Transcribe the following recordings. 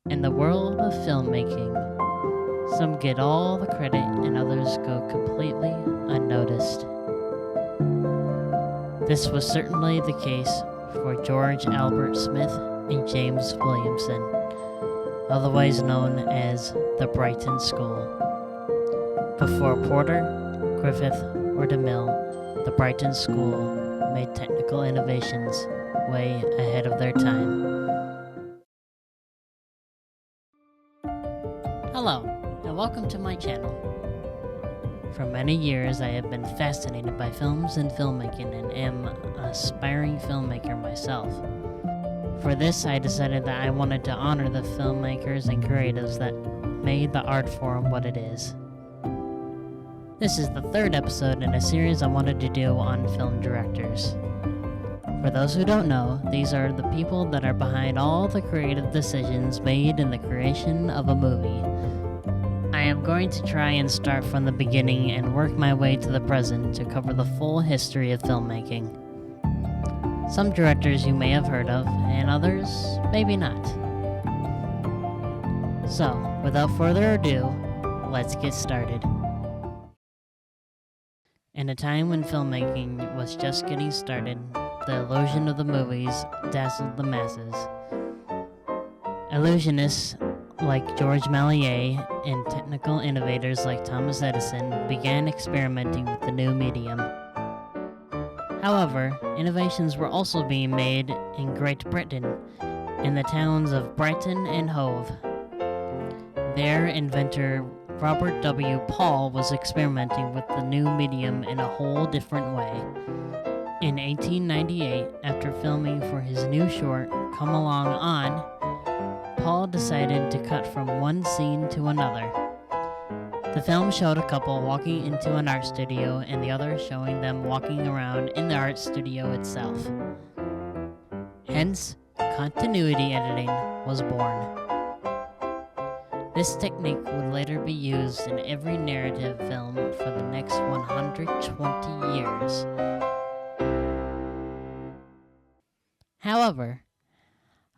In the world of filmmaking, some get all the credit and others go completely unnoticed. This was certainly the case for George Albert Smith and James Williamson, otherwise known as the Brighton School. Before Porter, Griffith, or DeMille, the Brighton School made technical innovations way ahead of their time. Hello, and welcome to my channel. For many years, I have been fascinated by films and filmmaking and am an aspiring filmmaker myself. For this, I decided that I wanted to honor the filmmakers and creatives that made the art form what it is. This is the third episode in a series I wanted to do on film directors. For those who don't know, these are the people that are behind all the creative decisions made in the creation of a movie. I am going to try and start from the beginning and work my way to the present to cover the full history of filmmaking. Some directors you may have heard of, and others maybe not. So, without further ado, let's get started. In a time when filmmaking was just getting started, the illusion of the movies dazzled the masses. Illusionists like George Méliès and technical innovators like Thomas Edison began experimenting with the new medium. However, innovations were also being made in Great Britain, in the towns of Brighton and Hove. There, inventor Robert W. Paul was experimenting with the new medium in a whole different way. In 1898, after filming for his new short, Come Along On, Paul decided to cut from one scene to another. The film showed a couple walking into an art studio and the other showing them walking around in the art studio itself. Hence, continuity editing was born. This technique would later be used in every narrative film for the next 120 years. However,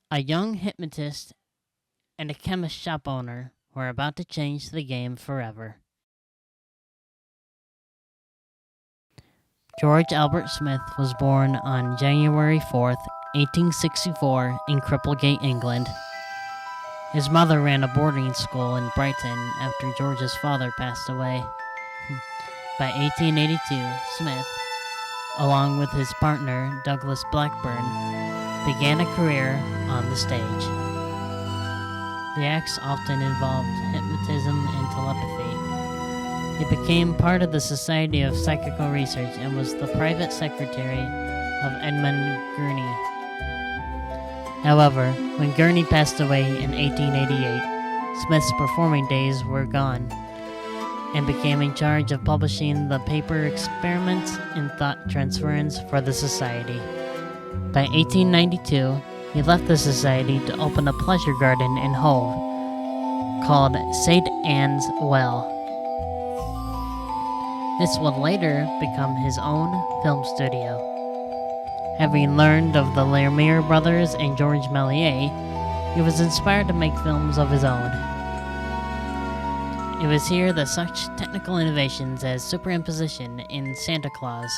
a young hypnotist and a chemist shop owner were about to change the game forever. George Albert Smith was born on January 4th, 1864 in Cripplegate, England. His mother ran a boarding school in Brighton after George's father passed away. By 1882, Smith, along with his partner Douglas Blackburn, began a career on the stage. The acts often involved hypnotism and telepathy. He became part of the Society of Psychical Research and was the private secretary of Edmund Gurney. However, when Gurney passed away in 1888, Smith's performing days were gone, and became in charge of publishing the paper Experiments in Thought Transference for the Society. By 1892, he left the Society to open a pleasure garden in Hove, called St. Anne's Well. This would later become his own film studio. Having learned of the Lampara brothers and George Méliès, he was inspired to make films of his own. It was here that such technical innovations as superimposition in Santa Claus,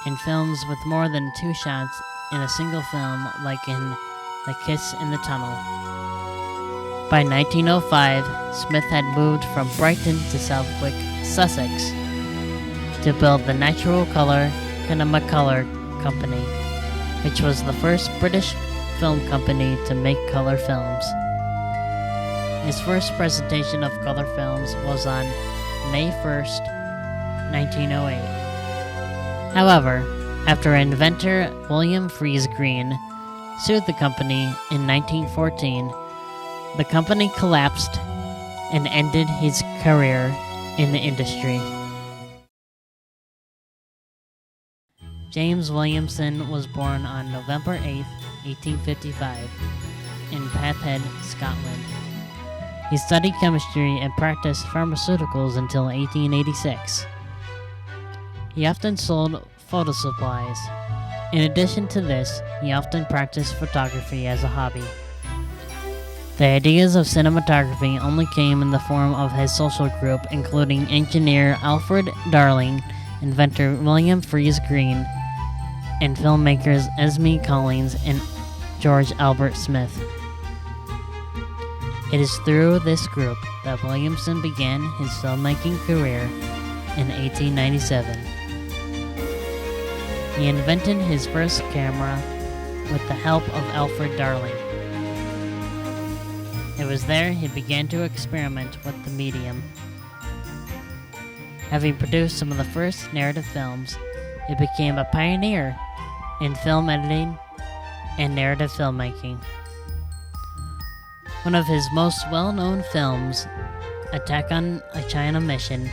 and films with more than 2 shots in a single film, like in The Kiss in the Tunnel. By 1905, Smith had moved from Brighton to Southwick, Sussex, to build the Natural Colour Kinemacolor Company, which was the first British film company to make color films. His first presentation of color films was on May 1st, 1908. However, after inventor William Freeze Green sued the company in 1914, the company collapsed and ended his career in the industry. James Williamson was born on November 8, 1855, in Pathead, Scotland. He studied chemistry and practiced pharmaceuticals until 1886. He often sold photo supplies. In addition to this, he often practiced photography as a hobby. The ideas of cinematography only came in the form of his social group, including engineer Alfred Darling, inventor William Freeze Green, and filmmakers Esme Collins and George Albert Smith. It is through this group that Williamson began his filmmaking career in 1897. He invented his first camera with the help of Alfred Darling. It was there he began to experiment with the medium. Having produced some of the first narrative films, he became a pioneer in film editing and narrative filmmaking. One of his most well-known films, Attack on a China Mission,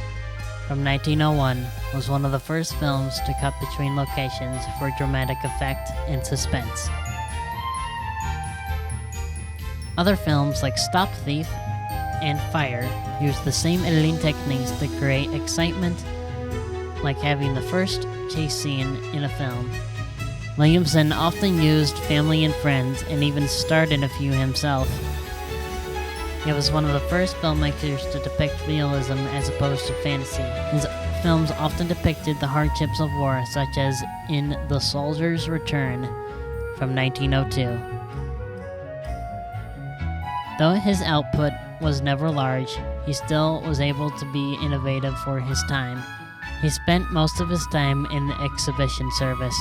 from 1901, was one of the first films to cut between locations for dramatic effect and suspense. Other films like Stop Thief and Fire use the same editing techniques to create excitement, like having the first chase scene in a film. Williamson often used family and friends and even starred in a few himself. He was one of the first filmmakers to depict realism as opposed to fantasy. His films often depicted the hardships of war, such as in The Soldier's Return from 1902. Though his output was never large, he still was able to be innovative for his time. He spent most of his time in the exhibition service.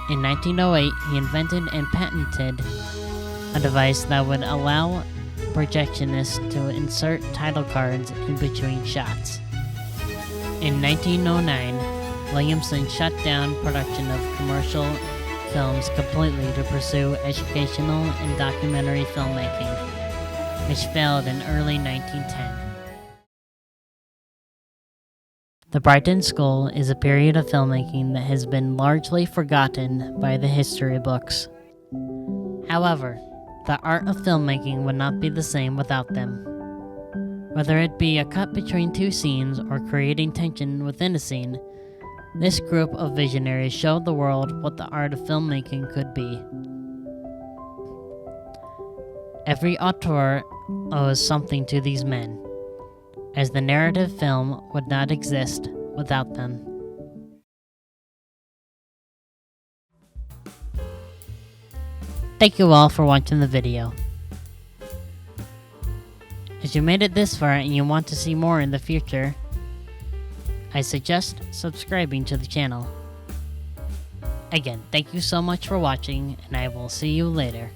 In 1908, he invented and patented a device that would allow projectionists to insert title cards in between shots. In 1909, Williamson shut down production of commercial films completely to pursue educational and documentary filmmaking, which failed in early 1910. The Brighton School is a period of filmmaking that has been largely forgotten by the history books. However, the art of filmmaking would not be the same without them. Whether it be a cut between two scenes or creating tension within a scene, this group of visionaries showed the world what the art of filmmaking could be. Every auteur owes something to these men, as the narrative film would not exist without them. Thank you all for watching the video. If you made it this far and you want to see more in the future, I suggest subscribing to the channel. Again, thank you so much for watching, and I will see you later.